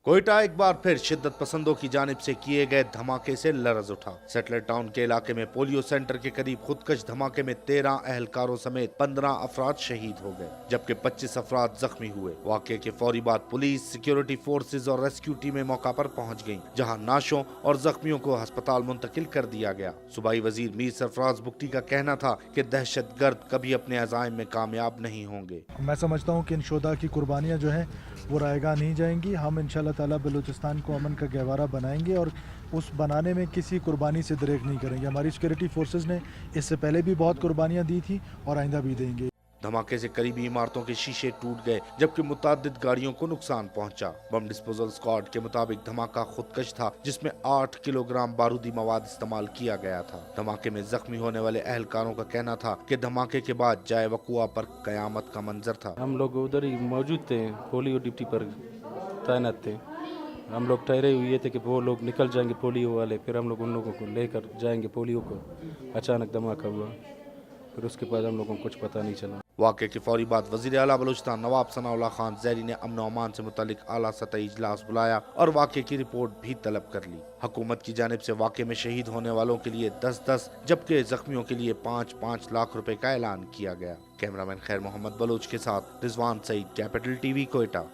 कोयटा एक बार फिर शिद्दत पसंदों की जानिब से किए गए धमाके से लरज उठा। सेटलर टाउन के इलाके में पोलियो सेंटर के करीब खुदकश धमाके में 13 अहलकारों समेत 15 अफराद शहीद हो गए, जबकि 25 अफराद जख्मी हुए। वाक़े के फौरी बाद पुलिस, सिक्योरिटी फोर्सेज और रेस्क्यू टीमें मौका पर पहुंच गईं, जहां नाशों और जख्मियों को अस्पताल मुंतकिल कर दिया गया। सूबाई वजीर मीर सरफराज बुगटी का कहना था कि दहशतगर्द कभी अपने अज़ाइम में कामयाब नहीं होंगे। मैं समझता हूँ कि इन शोधा की कुर्बानियाँ जो हैं वो रायगा नहीं जाएंगी। हम इंशाल्लाह ताला बलूचिस्तान को अमन का गहवारा बनाएंगे और उस बनाने में किसी कुर्बानी से दरेक नहीं करेंगे। हमारी सिक्योरिटी फोर्सेस ने इससे पहले भी बहुत कुर्बानियाँ दी थी और आइंदा भी देंगे। धमाके से करीबी इमारतों के शीशे टूट गए, जबकि मुतादिद गाड़ियों को नुकसान पहुंचा। बम डिस्पोजल स्क्वाड के मुताबिक धमाका खुदकश था, जिसमें 8 किलोग्राम बारूदी मवाद इस्तेमाल किया गया था। धमाके में जख्मी होने वाले अहलकारों का कहना था कि धमाके के बाद जाए वकुआ पर कयामत का मंजर था। हम लोग उधर ही मौजूद थे, पोलियो ड्यूटी पर तैनात थे। हम लोग ठहरे हुए थे कि वो लोग निकल जाएंगे पोलियो वाले, फिर हम लोग उन लोगों को लेकर जाएंगे पोलियो को। अचानक धमाका हुआ, फिर उसके बाद हम लोगों को कुछ पता नहीं चला। वाक़े की फौरी बाद वज़ीर आला बलूचिस्तान नवाब सनाउल्लाह खान ज़ैरी ने अमन और अमान से मुतालिक आला सतही इजलास बुलाया और वाक़े की रिपोर्ट भी तलब कर ली। हुकूमत की जानिब से वाक़े में शहीद होने वालों के लिए 10-10 जबकि जख्मियों के लिए 5-5 लाख रुपए का ऐलान किया गया। कैमरामैन खैर मोहम्मद बलोच के साथ रिजवान सईद, कैपिटल टीवी, कोयटा।